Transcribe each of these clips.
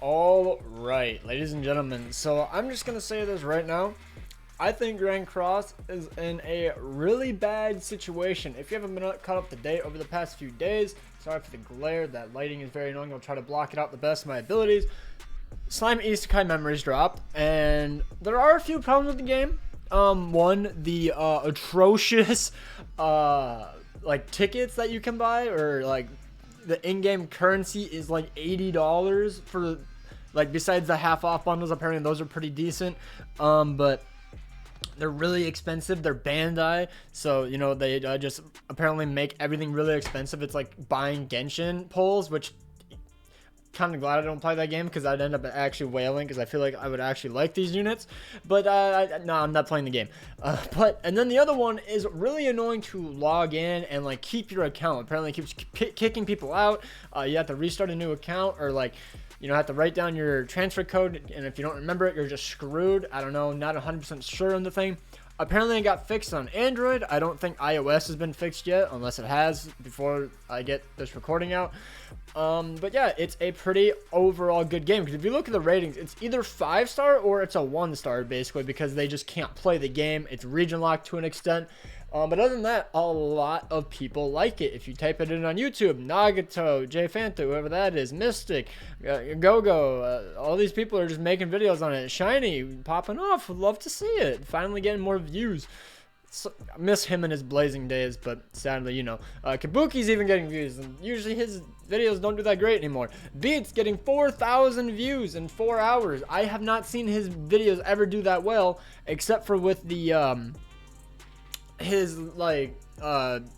All right, ladies and gentlemen, so I'm just going to say this right now. I think Grand Cross is in a really bad situation. If you haven't been caught up to date over the past few days, sorry for the glare, that lighting is very annoying. I'll try to block it out the best of my abilities. Slime Isekai Memories dropped, and there are a few problems with the game. One, the atrocious like tickets that you can buy, or like the in-game currency is like $80 for, like, besides the half off bundles. Apparently those are pretty decent, but they're really expensive. They're Bandai, so you know they just apparently make everything really expensive. It's like buying Genshin poles, which kind of glad I don't play that game because I'd end up actually wailing because I feel like I would actually like these units. But no, I'm not playing the game. And then the other one is really annoying to log in and like keep your account. Apparently it keeps kicking people out. You have to restart a new account, or like, you know, have to write down your transfer code, and if you don't remember it, you're just screwed. I don't know, not 100% sure on the thing. Apparently it got fixed on Android. I don't think iOS has been fixed yet, unless it has before I get this recording out. But yeah, it's a pretty overall good game, because if you look at the ratings, it's either 5-star or it's a 1-star basically, because they just can't play the game. It's region locked to an extent. But other than that, a lot of people like it. If you type it in on YouTube, Nagato, JFanta, whoever that is, Mystic, Gogo, all these people are just making videos on it. Shiny, popping off. Would love to see it. Finally getting more views. So, I miss him in his blazing days, but sadly, you know. Kabuki's even getting views, and usually his videos don't do that great anymore. Beats getting 4,000 views in 4 hours. I have not seen his videos ever do that well, except for with the his like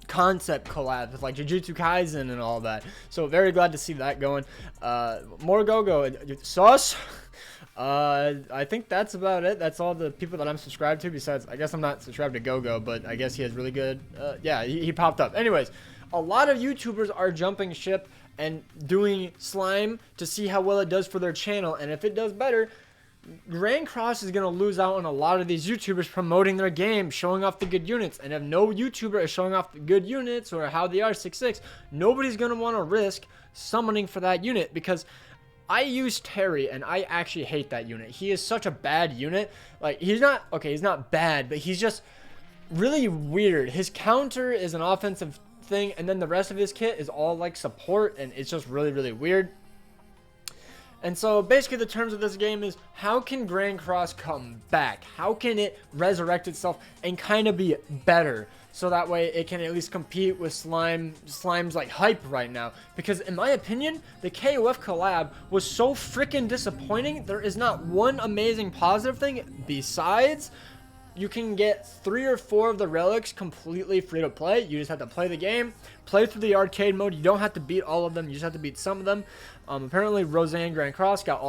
concept collabs with like Jujutsu Kaisen and all that. So very glad to see that going. More Gogo sauce. I think that's about it. That's all the people that I'm subscribed to. Besides, I guess I'm not subscribed to Gogo, but I guess he has really good. Yeah, he popped up. Anyways, a lot of YouTubers are jumping ship and doing slime to see how well it does for their channel, and if it does better, Grand Cross is going to lose out on a lot of these YouTubers promoting their game, showing off the good units. And if no YouTuber is showing off the good units or how they are 6'6", nobody's going to want to risk summoning for that unit, because I use Terry and I actually hate that unit. He is such a bad unit. Like, he's not bad, but he's just really weird. His counter is an offensive thing, and then the rest of his kit is all like support, and it's just really, really weird. And so basically the terms of this game is, how can Grand Cross come back? How can it resurrect itself and kind of be better, so that way it can at least compete with Slime's like hype right now? Because in my opinion, the KOF collab was so freaking disappointing. There is not one amazing positive thing, besides you can get 3 or 4 of the relics completely free to play. You just have to play the game, play through the arcade mode. You don't have to beat all of them. You just have to beat some of them. Apparently, Roseanne Grand Cross got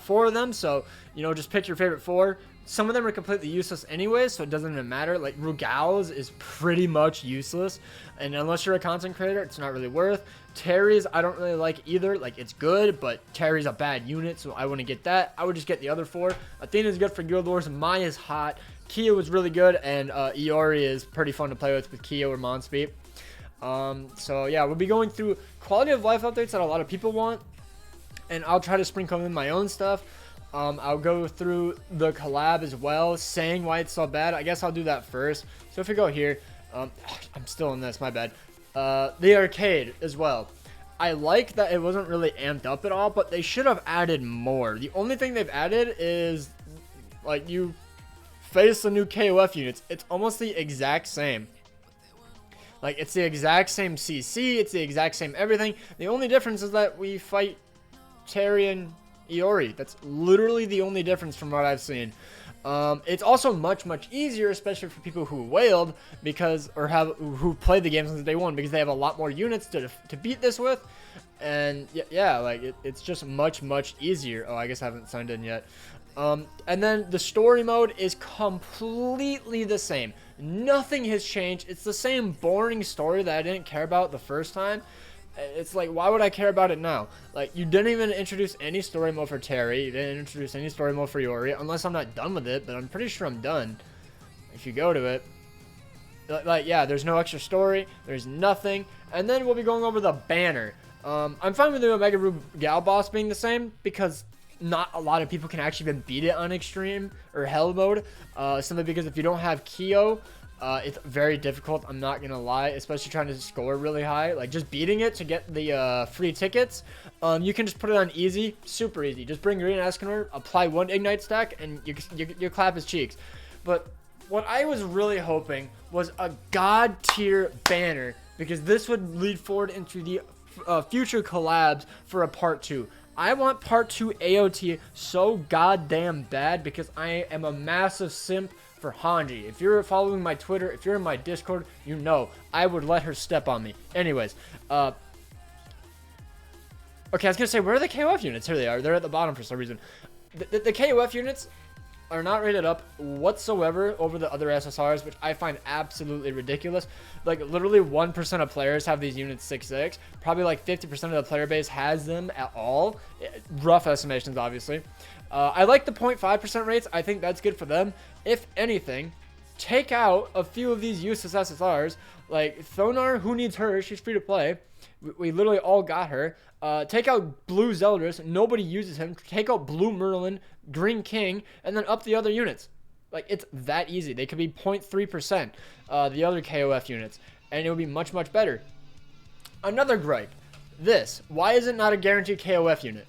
4 of them. So, you know, just pick your favorite 4. Some of them are completely useless anyway, so it doesn't even matter. Like, Rugal's is pretty much useless, and unless you're a content creator, it's not really worth. Terry's, I don't really like either. Like, it's good, but Terry's a bad unit, so I wouldn't get that. I would just get the other 4. Athena's good for Guild Wars. Maya's hot. Kyo is really good, and Iori is pretty fun to play with Kyo or Monspeed. So yeah, we'll be going through quality of life updates that a lot of people want, and I'll try to sprinkle in my own stuff. I'll go through the collab as well, saying why it's so bad. I guess I'll do that first. So if we go here, I'm still in this, my bad. The arcade as well. I like that it wasn't really amped up at all, but they should have added more. The only thing they've added is, like, you face the new KOF units. It's almost the exact same. Like, it's the exact same CC, it's the exact same everything. The only difference is that we fight Terry and Iori. That's literally the only difference from what I've seen. It's also much easier, especially for people who wailed, because, or who played the game since day one, because they have a lot more units to beat this with. And yeah, like, it's just much easier. Oh, I guess I haven't signed in yet. And then the story mode is completely the same. Nothing has changed. It's the same boring story that I didn't care about the first time. It's like, why would I care about it now? Like, you didn't even introduce any story mode for Terry. You didn't introduce any story mode for Iori, unless I'm not done with it, but I'm pretty sure I'm done. If you go to it, like, yeah, there's no extra story. There's nothing. And then we'll be going over the banner. I'm fine with the Omega Rube Gal Boss being the same because not a lot of people can actually even beat it on extreme or hell mode. Simply because if you don't have Kyo, it's very difficult. I'm not gonna lie, especially trying to score really high. Like just beating it to get the free tickets. You can just put it on easy, super easy. Just bring Green Escanor, apply one Ignite stack, and you clap his cheeks. But what I was really hoping was a god tier banner, because this would lead forward into the future collabs for a part 2. I want part 2 AOT so goddamn bad because I am a massive simp for Hanji. If you're following my Twitter, if you're in my Discord, you know I would let her step on me. Anyways, okay, I was gonna say, where are the KOF units? Here they are. They're at the bottom for some reason. The KOF units are not rated up whatsoever over the other SSRs, which I find absolutely ridiculous. Like, literally 1% of players have these units 6-6. Probably like 50% of the player base has them at all. Rough estimations, obviously. I like the 0.5% rates. I think that's good for them. If anything, take out a few of these useless SSRs. Like, Thonar, who needs her? She's free to play. We literally all got her. Take out Blue Zeldris. Nobody uses him. Take out Blue Merlin, Green King, and then up the other units. Like, it's that easy. They could be 0.3%, the other KOF units, and it would be much, much better. Another gripe. This. Why is it not a guaranteed KOF unit?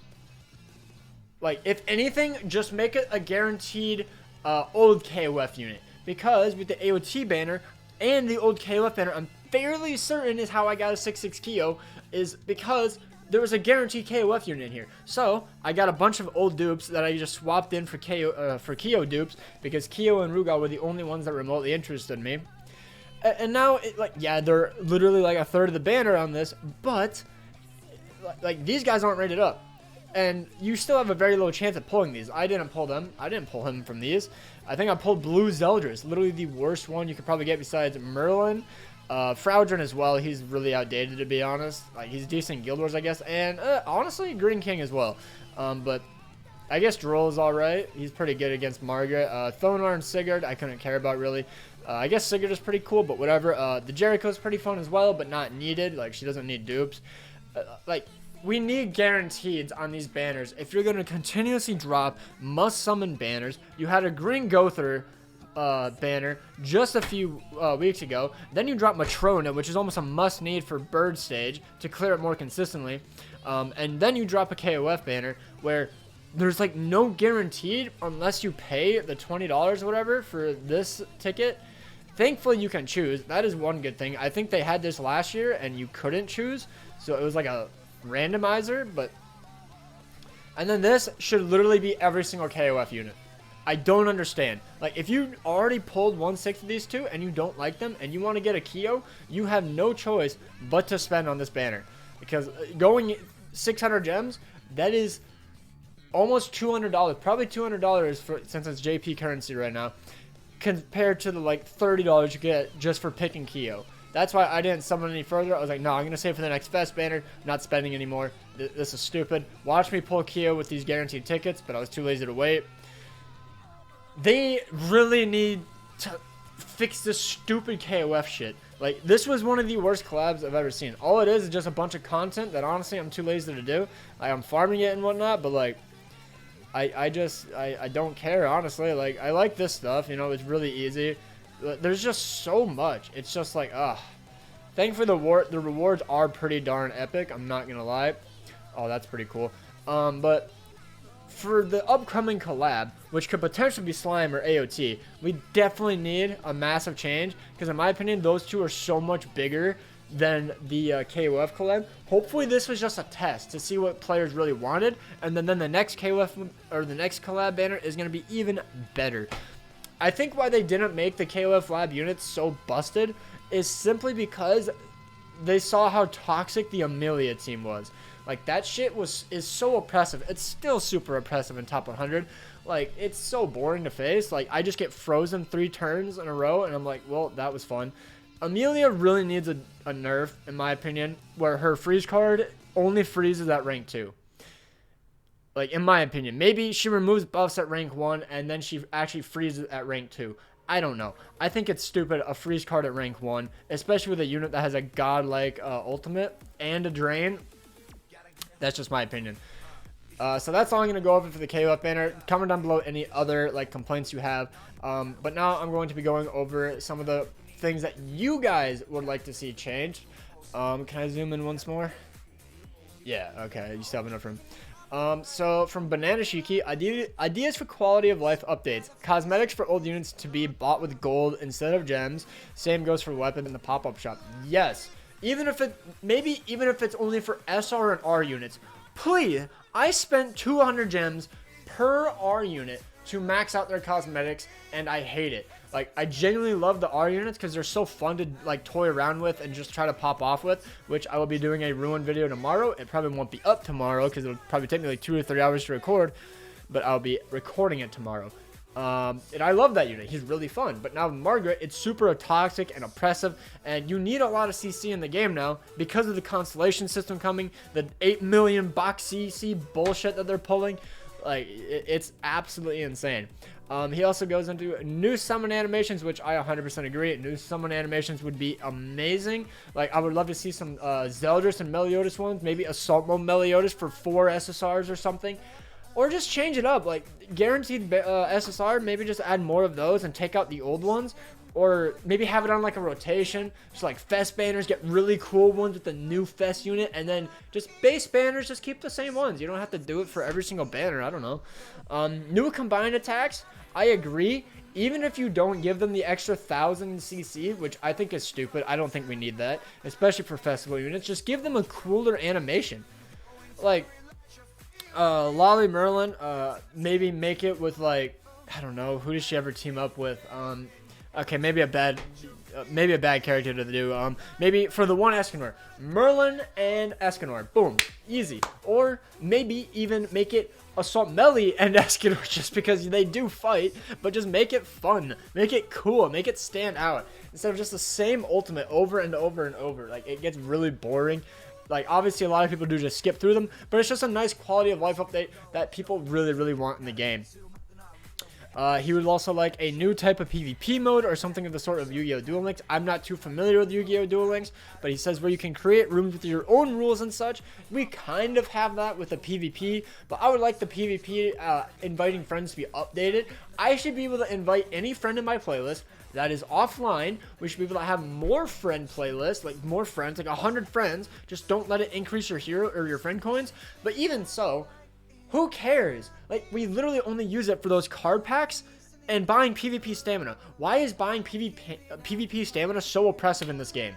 Like, if anything, just make it a guaranteed old KOF unit. Because with the AOT banner and the old KOF banner, I'm fairly certain is how I got a 6-6 Kyo, is because there was a guaranteed KOF unit in here. So I got a bunch of old dupes that I just swapped in for Kyo dupes, because Kyo and Rugal were the only ones that remotely interested me. And now, yeah, they're literally like a third of the banner on this, but like these guys aren't rated up. And you still have a very low chance of pulling these. I didn't pull them. I didn't pull him from these. I think I pulled Blue Zeldris, literally the worst one you could probably get besides Merlin. Fraudrin as well. He's really outdated, to be honest. Like, he's decent in Guild Wars, I guess. And honestly, Green King as well. But I guess Droll is alright. He's pretty good against Margaret. Thonar and Sigurd, I couldn't care about really. I guess Sigurd is pretty cool, but whatever. The Jericho is pretty fun as well, but not needed. Like, she doesn't need dupes. Like, we need guarantees on these banners. If you're going to continuously drop must-summon banners, you had a Green Gother banner just a few weeks ago. Then you drop Matrona, which is almost a must-need for Bird Stage to clear it more consistently. And then you drop a KOF banner where there's like no guaranteed unless you pay the $20 or whatever for this ticket. Thankfully, you can choose. That is one good thing. I think they had this last year and you couldn't choose. So it was like a randomizer, but and then this should literally be every single KOF unit. I don't understand. Like, if you already pulled 1/6 of these two and you don't like them and you want to get a Kyo, you have no choice but to spend on this banner, because going 600 gems, that is almost $200, probably $200 for, since it's JP currency right now, compared to the like $30 you get just for picking Kyo. That's why I didn't summon any further. I was like, no, I'm going to save for the next best banner. Not spending anymore. This is stupid. Watch me pull Kyo with these guaranteed tickets, but I was too lazy to wait. They really need to fix this stupid KOF shit. Like, this was one of the worst collabs I've ever seen. All it is just a bunch of content that honestly I'm too lazy to do. Like, I'm farming it and whatnot, but like, I don't care, honestly. Like, I like this stuff, you know, it's really easy. There's just so much. It's just like, thankfully the rewards are pretty darn epic. I'm not gonna lie. Oh, that's pretty cool. But for the upcoming collab, which could potentially be Slime or AOT, we definitely need a massive change, because in my opinion, those two are so much bigger than the KOF collab. Hopefully this was just a test to see what players really wanted, and then the next KOF or the next collab banner is going to be even better. I think why they didn't make the KOF lab units so busted is simply because they saw how toxic the Amelia team was. Like, that shit is so oppressive. It's still super oppressive in top 100. Like, it's so boring to face. Like, I just get frozen 3 turns in a row, and I'm like, well, that was fun. Amelia really needs a nerf, in my opinion, where her freeze card only freezes at rank 2. Like, in my opinion. Maybe she removes buffs at rank 1, and then she actually freezes at rank 2. I don't know. I think it's stupid, a freeze card at rank 1, especially with a unit that has a godlike ultimate and a drain. That's just my opinion. So that's all I'm going to go over for the KOF banner. Comment down below any other like complaints you have. But now I'm going to be going over some of the things that you guys would like to see changed. Can I zoom in once more? Yeah, okay, you still have enough room. So from Banana Shiki, ideas for quality of life updates. Cosmetics for old units to be bought with gold instead of gems. Same goes for weapon in the pop-up shop. Yes, even if it's only for SR and R units. Please, I spent 200 gems per R unit to max out their cosmetics, and I hate it. Like, I genuinely love the R units because they're so fun to like toy around with and just try to pop off with, which I will be doing a ruin video tomorrow. It probably won't be up tomorrow because it'll probably take me like 2 or 3 hours to record, but I'll be recording it tomorrow. And I love that unit. He's really fun. But now Margaret, it's super toxic and oppressive, and you need a lot of CC in the game now because of the constellation system coming, the 8 million box CC bullshit that they're pulling. Like, it's absolutely insane. He also goes into new summon animations, which I 100% agree. New summon animations would be amazing. Like, I would love to see some Zeldris and Meliodas ones. Maybe Assault Mode Meliodas for 4 SSRs or something. Or just change it up. Like, guaranteed SSR, maybe just add more of those and take out the old ones. Or maybe have it on like a rotation. Just like Fest banners, get really cool ones with the new Fest unit. And then just base banners, just keep the same ones. You don't have to do it for every single banner. I don't know. New combined attacks, I agree. Even if you don't give them the extra 1000 CC, which I think is stupid. I don't think we need that. Especially for festival units. Just give them a cooler animation. Like, Lolly Merlin, maybe make it with like, I don't know. Who does she ever team up with? Okay, maybe a bad character to do. Maybe for the one Escanor, Merlin and Escanor, boom, easy. Or maybe even make it Assault Melee and Escanor, just because they do fight, but just make it fun, make it cool, make it stand out instead of just the same ultimate over and over and over. Like, it gets really boring. Like, obviously a lot of people do just skip through them, but it's just a nice quality of life update that people really want in the game. He would also like a new type of PvP mode or something of the sort of Yu-Gi-Oh! Duel Links. I'm not too familiar with Yu-Gi-Oh! Duel Links, but he says where you can create rooms with your own rules and such. We kind of have that with the PvP, but I would like the PvP inviting friends to be updated. I should be able to invite any friend in my playlist that is offline. We should be able to have more friend playlists, like more friends, like 100 friends. Just don't let it increase your hero or your friend coins. But even so, who cares? Like, we literally only use it for those card packs and buying PvP stamina. Why is buying PvP stamina so oppressive in this game?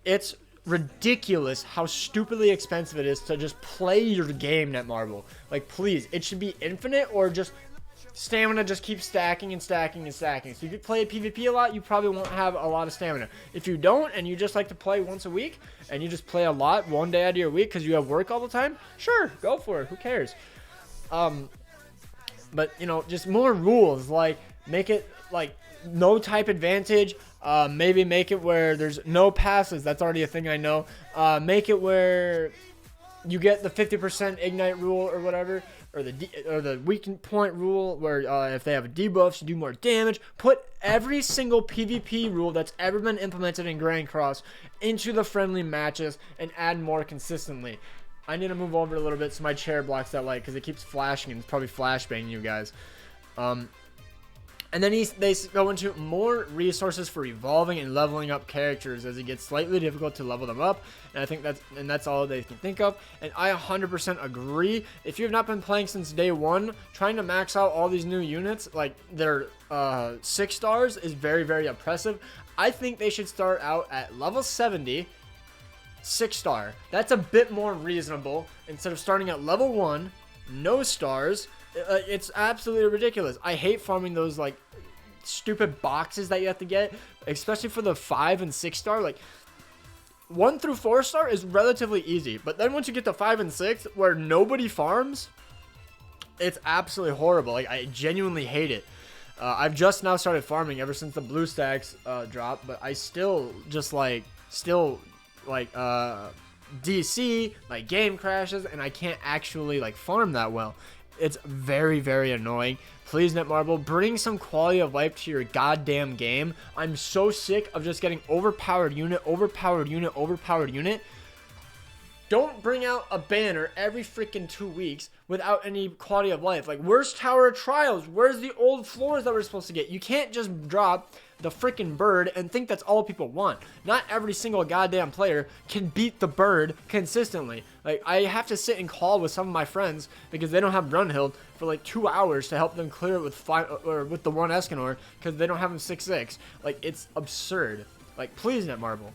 It's ridiculous how stupidly expensive it is to just play your game, Netmarble. Like, please, it should be infinite, or just stamina just keeps stacking and stacking and stacking. So if you play PvP a lot, you probably won't have a lot of stamina. If you don't, and you just like to play once a week, and you just play a lot one day out of your week because you have work all the time, sure, go for it. Who cares? But, you know, just more rules. Like, make it, like, no type advantage. Maybe make it where there's no passes. That's already a thing I know. Make it where you get the 50% ignite rule or whatever. Or the weak point rule, where if they have debuffs, you do more damage. Put every single PvP rule that's ever been implemented in Grand Cross into the friendly matches and add more consistently. I need to move over a little bit so my chair blocks that light because it keeps flashing and it's probably flashbanging you guys. And then they go into more resources for evolving and leveling up characters as it gets slightly difficult to level them up. And I think that's all they can think of. And I 100% agree. If you have not been playing since day one, trying to max out all these new units, like their 6 stars, is very oppressive. I think they should start out at level 70, 6 star. That's a bit more reasonable instead of starting at level 1, no stars. It's absolutely ridiculous. I hate farming those like stupid boxes that you have to get, especially for the 5 and 6 star. Like 1 through 4 star is relatively easy, but then once you get to 5 and 6 where nobody farms, it's absolutely horrible. Like, I genuinely hate it. I've just now started farming ever since the blue stacks dropped, but I still DC, my game crashes and I can't actually like farm that well. It's very annoying. Please, Netmarble, bring some quality of life to your goddamn game. I'm so sick of just getting overpowered unit. don't bring out a banner every freaking 2 weeks without any quality of life. Like, where's Tower of Trials? Where's the old floors that we're supposed to get? You can't just drop the freaking bird and think that's all people want. Not every single goddamn player can beat the bird consistently. Like, I have to sit and call with some of my friends because they don't have Brunhild for like 2 hours to help them clear it with with the one Escanor because they don't have him 6-6. Like, it's absurd. Like, please, Netmarble,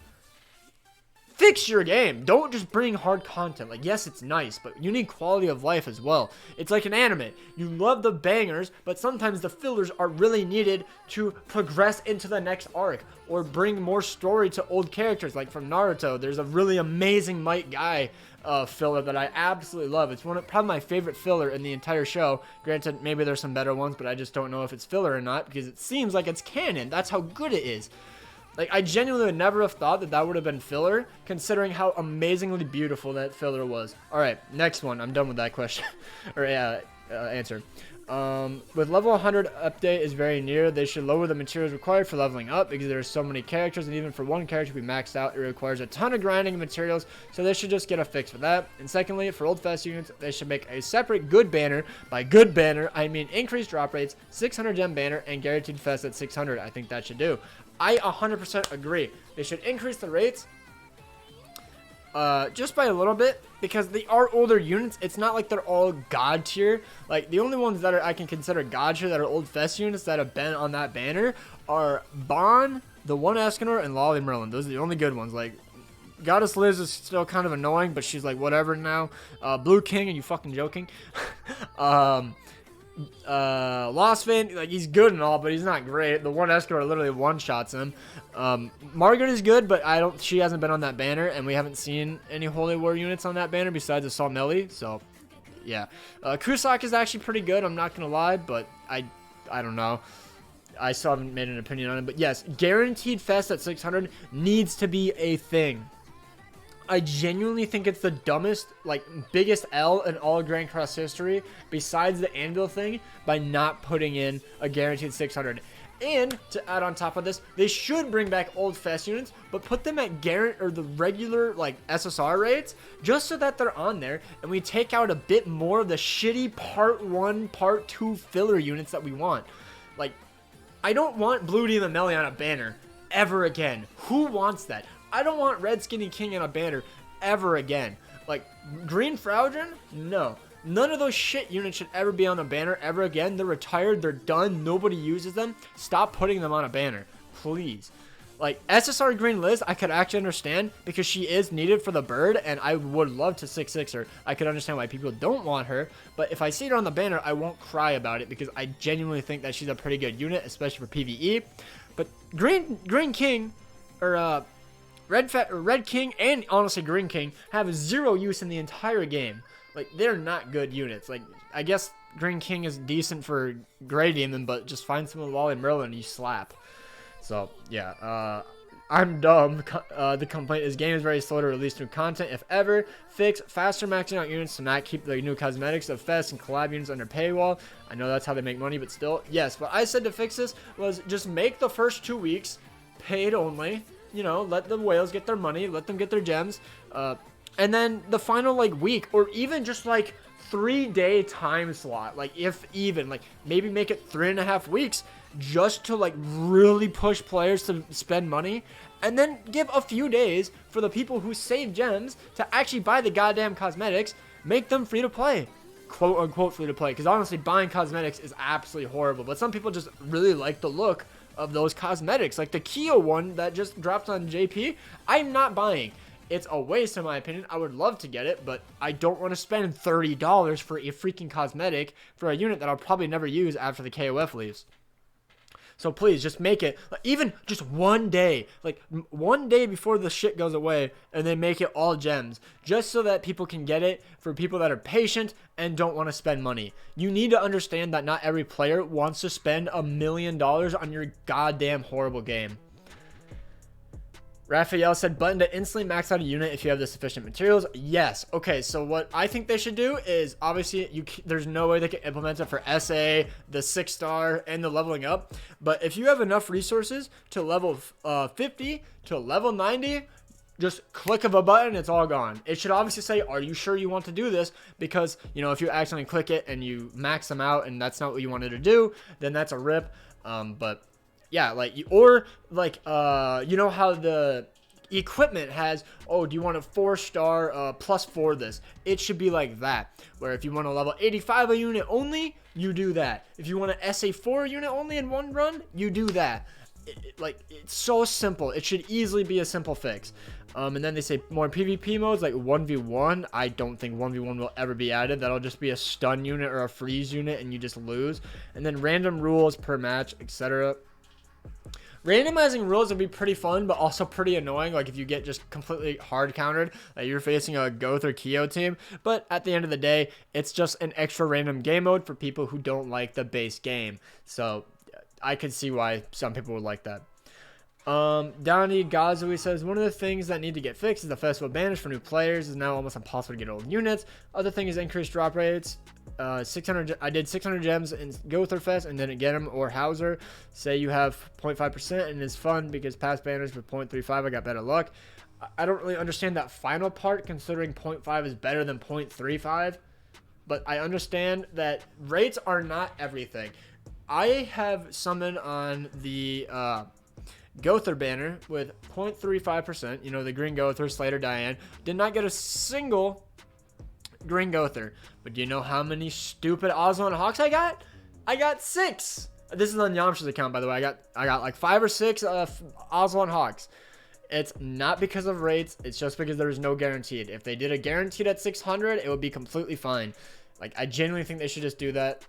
fix your game. Don't just bring hard content. Like, yes, it's nice, but you need quality of life as well. It's like an anime. You love the bangers, but sometimes the fillers are really needed to progress into the next arc or bring more story to old characters. Like from Naruto, there's a really amazing Might Guy filler that I absolutely love. It's probably my favorite filler in the entire show. Granted, maybe there's some better ones, but I just don't know if it's filler or not because it seems like it's canon. That's how good it is. Like, I genuinely would never have thought that that would have been filler, considering how amazingly beautiful that filler was. Alright, next one. I'm done with that question. or, answer. With level 100 update is very near, they should lower the materials required for leveling up, because there are so many characters, and even for one character to be maxed out, it requires a ton of grinding materials, so they should just get a fix for that. And secondly, for old fest units, they should make a separate good banner. By good banner, I mean increased drop rates, 600 gem banner, and guaranteed fest at 600. I think that should do. I 100% agree. They should increase the rates just by a little bit because they are older units. It's not like they're all god tier. Like, the only ones that I can consider god tier that are old fest units that have been on that banner are Bon, the one Escanor, and Lolly Merlin. Those are the only good ones. Like, Goddess Liz is still kind of annoying, but she's like whatever now. Blue King, are you fucking joking? Lostfin, like, he's good and all, but he's not great. The one Escanor literally one-shots him. Margaret is good, but she hasn't been on that banner, and we haven't seen any Holy War units on that banner besides the Salmelli, so yeah. Kusak is actually pretty good, I'm not gonna lie, but I don't know. I still haven't made an opinion on it, but yes, guaranteed fest at 600 needs to be a thing. I genuinely think it's the dumbest, like, biggest L in all of Grand Cross history, besides the Anvil thing, by not putting in a guaranteed 600. And, to add on top of this, they should bring back old fest units, but put them at the regular, like, SSR rates, just so that they're on there, and we take out a bit more of the shitty Part 1, Part 2 filler units that we want. Like, I don't want Blue Demon Melee on a banner ever again. Who wants that? I don't want Red Skinny King on a banner ever again. Like, Green Frowdren? No. None of those shit units should ever be on a banner ever again. They're retired. They're done. Nobody uses them. Stop putting them on a banner. Please. Like, SSR Green Liz, I could actually understand because she is needed for the bird, and I would love to 6-6 her. I could understand why people don't want her, but if I see her on the banner, I won't cry about it because I genuinely think that she's a pretty good unit, especially for PvE. But Green King, or Red King and honestly Green King have zero use in the entire game. Like, they're not good units. Like, I guess Green King is decent for Grey Demon, but just find some of Lolly Merlin and you slap. So, yeah, I'm dumb. The complaint is game is very slow to release new content, if ever. Fix faster maxing out units to not keep the new cosmetics of Fest and collab units under paywall. I know that's how they make money, but still, yes. What I said to fix this was just make the first 2 weeks paid only. You know, let the whales get their money, let them get their gems, and then the final, like, week, or even just, like, 3-day time slot, like, if even, like, maybe make it 3.5 weeks, just to, like, really push players to spend money, and then give a few days for the people who save gems to actually buy the goddamn cosmetics, make them free to play. Quote unquote free to play, because honestly, buying cosmetics is absolutely horrible, but some people just really like the look of those cosmetics. Like the Kyo one that just dropped on JP, I'm not buying. It's a waste in my opinion. I would love to get it, but I don't want to spend $30 for a freaking cosmetic for a unit that I'll probably never use after the KOF leaves. So please, just make it, like, even just 1 day, like 1 day before the shit goes away, and then make it all gems, just so that people can get it for people that are patient and don't want to spend money. You need to understand that not every player wants to spend $1 million on your goddamn horrible game. Raphael said, button to instantly max out a unit if you have the sufficient materials. Yes. Okay, so what I think they should do is, obviously, there's no way they can implement it for SA, the 6-star, and the leveling up. But if you have enough resources to level 50 to level 90, just click of a button, it's all gone. It should obviously say, are you sure you want to do this? Because, you know, if you accidentally click it and you max them out and that's not what you wanted to do, then that's a rip. But yeah, like, or like, you know how the equipment has, oh, do you want a 4-star +4 this? It should be like that, where if you want a level 85 a unit only, you do that. If you want an SA4 unit only in one run, you do that. Like, it's so simple. It should easily be a simple fix. And then they say more PvP modes like 1v1. I don't think 1v1 will ever be added. That'll just be a stun unit or a freeze unit and you just lose. And then random rules per match, etc. Randomizing rules would be pretty fun, but also pretty annoying. Like if you get just completely hard countered, like you're facing a Goth or Kyo team. But at the end of the day, it's just an extra random game mode for people who don't like the base game. So I could see why some people would like that. Donnie Gazui says, one of the things that need to get fixed is the festival banners for new players is now almost impossible to get old units. Other thing is increased drop rates. 600. I did 600 gems in Gotherfest and didn't get them, or Hauser. Say you have 0.5% and it's fun because past banners with 0.35 I got better luck. I don't really understand that final part, considering 0.5 is better than 0.35. But I understand that rates are not everything. I have summoned on the Gother banner with 0.35%. You know, the Green Gother, Slater, Diane. Did not get a single Green Gother. But do you know how many stupid Oslo Hawks I got? I got 6. This is on Yamcha's account, by the way. I got like 5 or 6 Oslo Hawks. It's not because of rates. It's just because there is no guaranteed. If they did a guaranteed at 600, it would be completely fine. Like, I genuinely think they should just do that.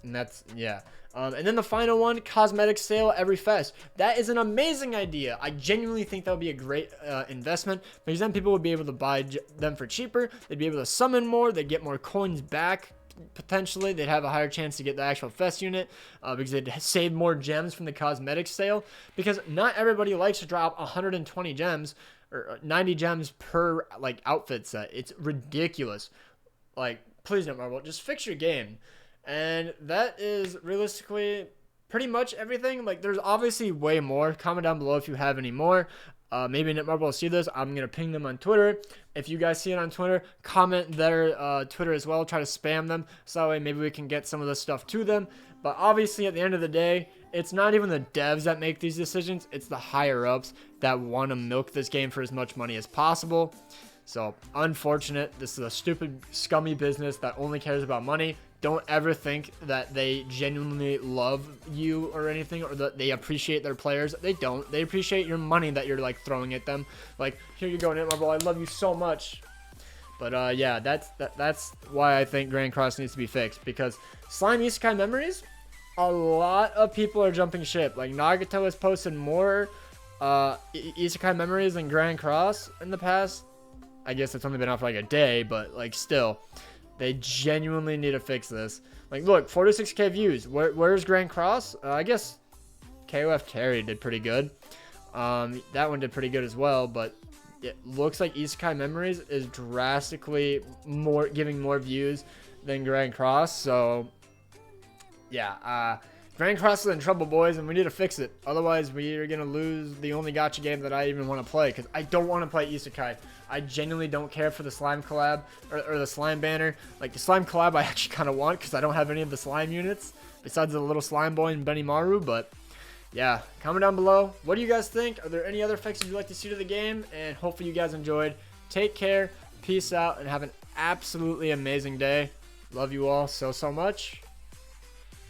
And that's, yeah. And then the final one, cosmetic sale every fest. That is an amazing idea. I genuinely think that would be a great investment, because then people would be able to buy them for cheaper. They'd be able to summon more. They'd get more coins back, potentially. They'd have a higher chance to get the actual fest unit because they'd save more gems from the cosmetic sale, because not everybody likes to drop 120 gems or 90 gems per like outfit set. It's ridiculous. Like, please, Netmarble, just fix your game. And that is realistically pretty much everything. Like, there's obviously way more. Comment down below if you have any more. Maybe Netmarble will see this. I'm going to ping them on Twitter. If you guys see it on Twitter, comment their Twitter as well. Try to spam them, so that way maybe we can get some of this stuff to them. But obviously, at the end of the day, it's not even the devs that make these decisions. It's the higher-ups that want to milk this game for as much money as possible. So, unfortunate. This is a stupid, scummy business that only cares about money. Don't ever think that they genuinely love you or anything, or that they appreciate their players. They don't. They appreciate your money that you're, like, throwing at them. Like, here you go, Netmarble. I love you so much. But, yeah, that's why I think Grand Cross needs to be fixed. Because Slime Isekai Memories, a lot of people are jumping ship. Like, Nagato has posted more Isekai Memories than Grand Cross in the past. I guess it's only been out for, like, a day, but, like, still. They genuinely need to fix this. Like, look, 46k views. Where's Grand Cross? I guess KOF Terry did pretty good. That one did pretty good as well, but it looks like Isekai Memories is drastically giving more views than Grand Cross. So, yeah, Grand Cross is in trouble, boys, and we need to fix it. Otherwise, we are going to lose the only gacha game that I even want to play, because I don't want to play Isekai. I genuinely don't care for the slime collab or the slime banner. Like, the slime collab I actually kind of want, because I don't have any of the slime units besides the little slime boy and Benimaru. But yeah, comment down below. What do you guys think? Are there any other fixes you'd like to see to the game? And hopefully you guys enjoyed. Take care, peace out, and have an absolutely amazing day. Love you all so much.